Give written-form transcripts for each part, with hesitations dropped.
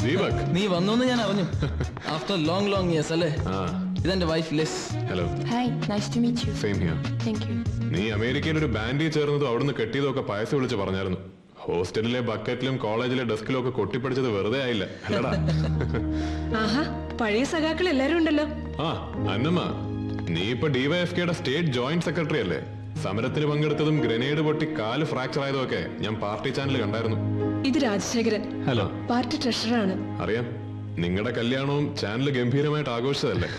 ദീപക്, നീ വന്നോന്ന് ഞാൻ അറിഞ്ഞു. ആഫ്റ്റർ ലോങ് ഇയേഴ്സ് അല്ലേ? ഇതെന്റെ wife Liz. Hello. Hi, nice to meet you. Same here. Thank you. നീ അമേരിക്കയിൽ ഒരു ബാൻഡിൽ ചേർന്നതും അവിടുന്ന് കെട്ടിയതും ഒക്കെ പയസ് വിളിച്ച് പറഞ്ഞായിരുന്നു. ഹോസ്റ്റലിലെ ബക്കറ്റിലും കോളേജിലെ ഡെസ്കിലും ഒക്കെ കൊട്ടിപ്പടിച്ചത് വെറുതെ ആയില്ല അല്ലടാ? ആഹാ, പഴയ സഖാക്കൾ എല്ലാരും ഉണ്ടല്ലോ. അന്നമ്മ, നീ ഇപ്പൊ ഡിവൈഎഫ്കെയുടെ സ്റ്റേറ്റ് ജോയിന്റ് സെക്രട്ടറി അല്ലേ? സമരത്തിന് പങ്കെടുത്തതും ഗ്രനേഡ് പൊട്ടി കാല് ഫ്രാക്ചർ ആയതും ഒക്കെ ഞാൻ പാർട്ടി ചാനൽ കണ്ടായിരുന്നു. ഇത് രാജശേഖരൻ. ഹലോ. പാർട്ടി ട്രഷറാണ്. അറിയാം. നിങ്ങളുടെ കല്യാണവും ചാനൽ ഗംഭീരമായിട്ട് ആഘോഷിച്ചതല്ലേ?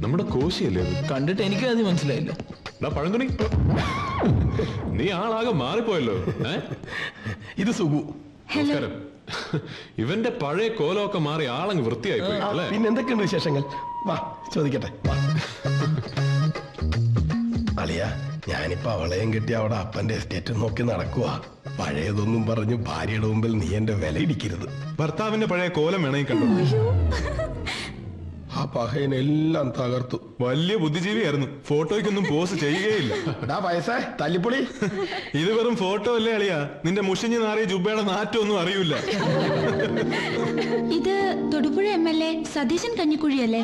നമ്മുടെ കോശിയല്ലേ? കണ്ടിട്ട് എനിക്ക് ആദ്യം മനസ്സിലായില്ല. പഴന്തുണി, നീ ആളാകെ മാറിപ്പോയല്ലോ. ഇത് സുഖു. നമസ്കാരം. ഇവന്റെ പഴയ കോലമൊക്കെ മാറി ആളങ്ങ് വൃത്തിയായി പോയി അല്ലേ? പിന്നെ എന്തൊക്കെയുണ്ട് വിശേഷങ്ങൾ? വാ ചോദിക്കട്ടെ. അളിയ, ഞാനിപ്പോ അവളെയും കിട്ടി അവിടെ അപ്പന്റെ എസ്റ്റേറ്റ് നോക്കി നടക്കുക. പഴയതൊന്നും പറഞ്ഞു ഭാര്യയുടെ മുമ്പിൽ നീ എന്റെ വില ഇടിക്കരുത്. ഭർത്താവിന്റെ പഴയ കോലം വേണമെങ്കിൽ കണ്ടു. ആ പഹയനെല്ലാം തകർത്തു. വലിയ ബുദ്ധിജീവിയായിരുന്നു. ഫോട്ടോയ്ക്കൊന്നും പോസ്റ്റ് ചെയ്യുകയില്ല. വയസ്സേ തല്ലിപ്പൊളി. ഇത് വെറും ഫോട്ടോ അല്ലേ അളിയാ? നിന്റെ മുഷിഞ്ഞു നാറിയ ജുബയുടെ നാറ്റൊന്നും അറിയില്ല. ഇത് തൊടുപുഴ MLA സതീശൻ കഞ്ഞിക്കുഴിയല്ലേ?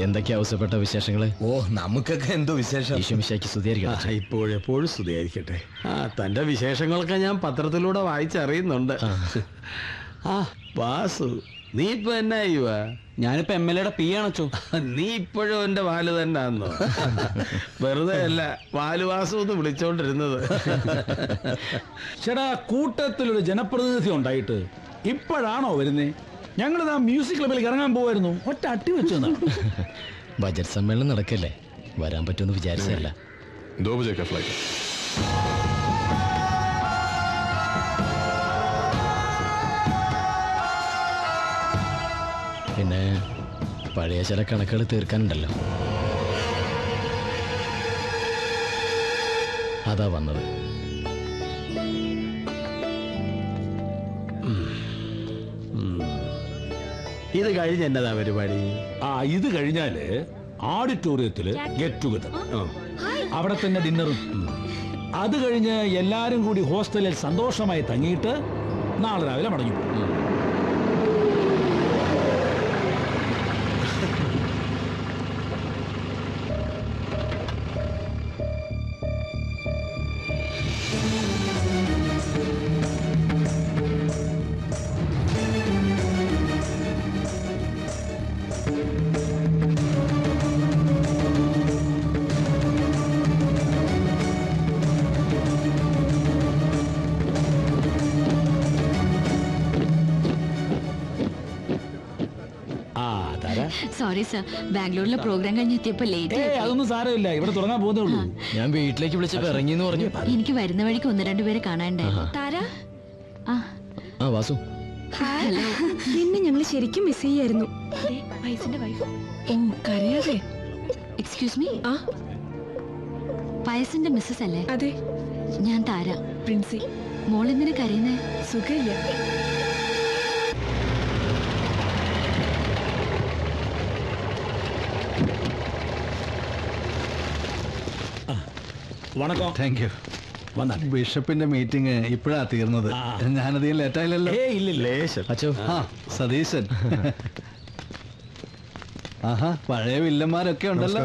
എന്തൊക്കെയാ ആവശ്യപ്പെട്ട വിശേഷങ്ങള്? ഓ, നമുക്കൊക്കെ എന്തോ വിശേഷം. ഇപ്പോഴെപ്പോഴും സ്തുതിയായിരിക്കട്ടെ. തന്റെ വിശേഷങ്ങളൊക്കെ ഞാൻ പത്രത്തിലൂടെ വായിച്ചറിയുന്നുണ്ട്. വാസു, നീ ഇപ്പൊ എന്നാ ചെയ്യുക? ഞാനിപ്പോ MLA പി ആണോ? നീ ഇപ്പോഴും എന്റെ വാല് തന്നെ ആന്നോ? വെറുതെ അല്ല വാലുവാസു എന്ന് വിളിച്ചോണ്ടിരുന്നത്. ചേട്ടാ, കൂട്ടത്തിലൊരു ജനപ്രതിനിധി ഉണ്ടായിട്ട് ഇപ്പോഴാണോ വരുന്നേ? ഞങ്ങളിതാ മ്യൂസിക് ക്ലബിൽ ഇറങ്ങാൻ പോവായിരുന്നു. ഒറ്റ അട്ടി വെച്ചു. ബജറ്റ് സമ്മേളനം നടക്കല്ലേ, വരാൻ പറ്റുമെന്ന് വിചാരിച്ചതല്ല. പിന്നെ പഴയ ചില കണക്കുകൾ തീർക്കാനുണ്ടല്ലോ, അതാ വന്നത്. ഇത് കഴിഞ്ഞ് എന്നതാ പരിപാടി? ഇത് കഴിഞ്ഞാല് ഓഡിറ്റോറിയത്തില് ഗെറ്റ് ടുഗദർ, അവിടെ തന്നെ ഡിന്നറും. അത് കഴിഞ്ഞ് എല്ലാരും കൂടി ഹോസ്റ്റലിൽ സന്തോഷമായി തങ്ങിയിട്ട് നാളെ രാവിലെ മടങ്ങി പോകും. സോറി സർ, ബാംഗ്ലൂരിലെ പ്രോഗ്രാം കഴിഞ്ഞെത്തിയപ്പോ ലേറ്റ്. അതൊന്നും സാരമില്ല, ഇവിടെ തുടങ്ങാൻ പോകുന്നേ ഉള്ളൂ. ഞാൻ വീട്ടിലേക്ക് വിളിച്ചപ്പോ ഇറങ്ങിന്ന് പറഞ്ഞു. എനിക്ക് വരുന്ന വഴിക്ക് 1-2 പേരെ കാണാനുണ്ടായിരുന്നു. താര, വാസു. ഹലോ. നിന്നെ ഞങ്ങൾ ശരിക്കും മിസ് ചെയ്യായിരുന്നു. ഓ, കരയാതെ. എക്സ്ക്യൂസ് മീ, പയസിന്റെ മിസ്സസ് അല്ലേ? അതെ, ഞാൻ താര. പ്രിൻസി. മോളെന്തിനാ കരയുന്നേ? സുഖയില്ല. വണക്കം. Thank you. ബിഷപ്പിന്റെ മീറ്റിംഗ് ഇപ്പോഴാ തീർന്നത്. ഞാനധികം ലേറ്റായില്ലല്ലോ? അച്ചോ. സതീശൻ. ആഹാ, പഴയ വില്ലന്മാരൊക്കെ ഉണ്ടല്ലോ.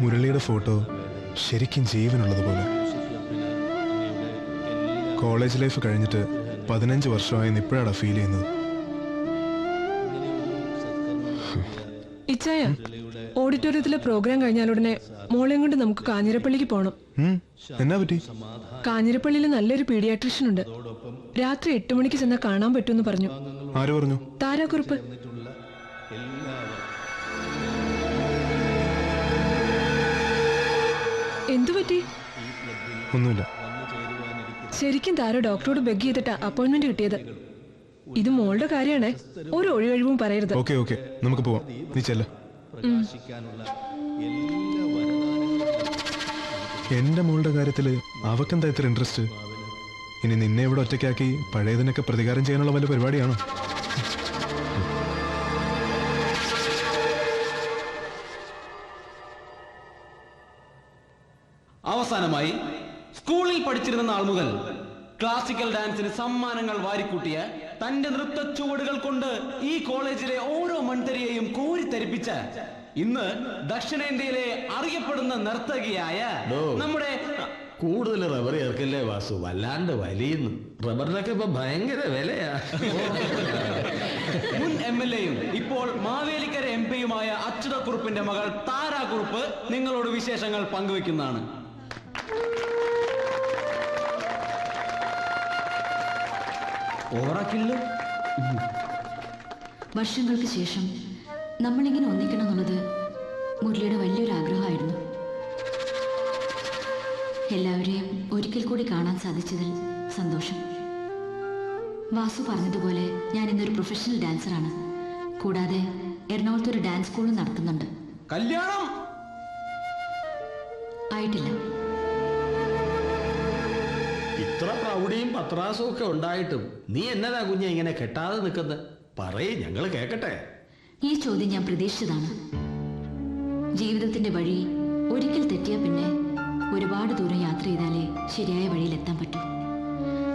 മുരളിയുടെ ഫോട്ടോ ശരിക്കും ജീവനുള്ളതുപോലെ. കോളേജ് ലൈഫ് കഴിഞ്ഞിട്ട് 15 വർഷമായെന്ന് ഇപ്പോഴാണ് ഫീൽ ചെയ്യുന്നത്. ഇച്ചായ, ഓഡിറ്റോറിയത്തിലെ പ്രോഗ്രാം കഴിഞ്ഞാലുടനെ മോളെയും കൊണ്ട് നമുക്ക് കാഞ്ഞിരപ്പള്ളിക്ക് പോകണം. എന്നാ പറ്റി? കാഞ്ഞിരപ്പള്ളിയിൽ നല്ലൊരു പീഡിയാട്രീഷ്യൻ ഉണ്ട്. രാത്രി 8 മണിക്ക് ചെന്നാൽ കാണാൻ പറ്റുമെന്ന് പറഞ്ഞു. ആര് പറഞ്ഞു? താരാക്കുറിപ്പ്. എന്തു പറ്റി? ഒന്നുമില്ല. ശരിക്കും താര ഡോക്ടറോട് ബെഗ് ചെയ്തിട്ടാ അപ്പോയിന്റ്മെന്റ് കിട്ടിയത്. ഇത് മോളുടെ കാര്യമാണേ, ഒരു ഒഴിവഴിവും പറയരുത്. ഓക്കെ ഓക്കെ, നമുക്ക് പോവാം. നീ ചെല്ല. എന്റെ മോളുടെ കാര്യത്തില് അവക്കെന്താ ഇത്ര ഇൻട്രസ്റ്റ്? ഇനി നിന്നെ ഇവിടെ ഒറ്റയ്ക്കാക്കി പഴയതിനൊക്കെ പ്രതികാരം ചെയ്യാനുള്ള വല്ല പരിപാടിയാണോ? അവസാനമായി, സ്കൂളിൽ പഠിച്ചിരുന്ന നാൾ മുതൽ ക്ലാസിക്കൽ ഡാൻസിന് സമ്മാനങ്ങൾ വാരിക്കൂട്ടിയ തന്റെ നൃത്ത ചുവടുകൾ കൊണ്ട് ഈ കോളേജിലെ ഓരോ മൺതരിയെയും കോരിത്തരിപ്പിച്ച ഇന്ന് ദക്ഷിണേന്ത്യയിലെ അറിയപ്പെടുന്ന നർത്തകിയായ നമ്മുടെ കൂടുതൽ റബ്ബർ ചേർക്കല്ലേ വാസു, വല്ലാണ്ട് വലിയുന്നു. റബ്ബറിനൊക്കെ ഇപ്പൊ ഭയങ്കര വിലയാ. മുൻ MLA-യും ഇപ്പോൾ മാവേലിക്കര MP-യുമായ അച്യുതക്കുറുപ്പിന്റെ മകൾ താരാക്കുറുപ്പ് നിങ്ങളോട് വിശേഷങ്ങൾ പങ്കുവെക്കുന്നതാണ്. ഓറക്കില്ല. വർഷങ്ങൾക്ക് ശേഷം നമ്മളിങ്ങനെ ഒന്നിക്കണം എന്നുള്ളത് മുരളിയുടെ വലിയൊരു ആഗ്രഹമായിരുന്നു. എല്ലാവരെയും ഒരിക്കൽ കൂടി കാണാൻ സാധിച്ചതിൽ സന്തോഷം. വാസു പറഞ്ഞതുപോലെ ഞാൻ ഇന്നൊരു പ്രൊഫഷണൽ ഡാൻസറാണ്. കൂടാതെ എറണാകുളത്ത് ഒരു ഡാൻസ് സ്കൂളും നടത്തുന്നുണ്ട്. കല്യാണം ആയിട്ടില്ല. ഇത്ര പ്രൗഢിയും പത്രാസും ഒക്കെ ഉണ്ടായിട്ടും നീ എന്നതാ കുഞ്ഞെ ഇങ്ങനെ കെട്ടാതെ നിൽക്കുന്നത്? പറയേ, ഞങ്ങൾ കേക്കട്ടെ. ഈ ചോദ്യം ഞാൻ പ്രതീക്ഷിച്ചതാണ്. ജീവിതത്തിന്റെ വഴി ഒരിക്കൽ തെറ്റിയ പിന്നെ ഒരുപാട് ദൂരം യാത്ര ചെയ്താലേ ശരിയായ വഴിയിൽ എത്താൻ പറ്റൂ.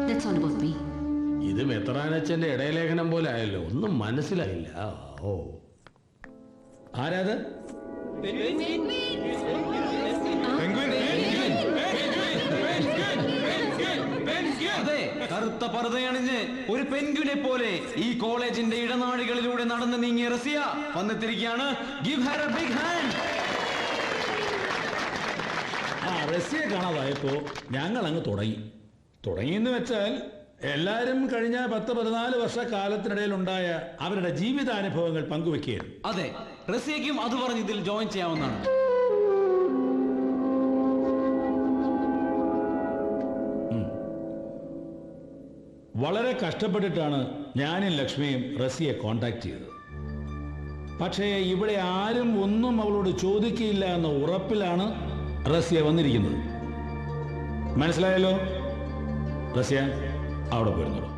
That's all about me. ഇത് മെത്രാനച്ചന്റെ ഇടയലേഖനം പോലെ ആയല്ലോ, ഒന്നും മനസ്സിലായില്ല. ഓ, ആരാത്? അതെ, കറുത്ത പർദ്ദയണിഞ്ഞ് ഒരു പെൻഗ്വിനെ പോലെ ഈ കോളേജിന്റെ ഇടനാഴികളിലൂടെ നടന്ന് നീങ്ങിയ റസിയ വന്നെത്തിരിക്കുകയാണ്. Give her a big hand. റസിയെ കാണാതായപ്പോ ഞങ്ങൾ അങ്ങ് തുടങ്ങിയെന്ന് വെച്ചാൽ എല്ലാവരും കഴിഞ്ഞ 10-14 വർഷക്കാലത്തിനിടയിൽ ഉണ്ടായ അവരുടെ ജീവിതാനുഭവങ്ങൾ പങ്കുവെക്കുകയായിരുന്നു. അതെ, റസിയയ്ക്കും അത് പറഞ്ഞ് ഇതിൽ ജോയിൻ ചെയ്യാവുന്നതാണ്. വളരെ കഷ്ടപ്പെട്ടിട്ടാണ് ഞാനും ലക്ഷ്മിയും റസിയെ കോണ്ടാക്ട് ചെയ്തത്. പക്ഷേ ഇവിടെ ആരും ഒന്നും അവളോട് ചോദിക്കില്ല എന്ന ഉറപ്പിലാണ് റസിയ വന്നിരിക്കുന്നത്. മനസ്സിലായല്ലോ? റസിയ അവിടെ പോയിരുന്നുള്ളൂ.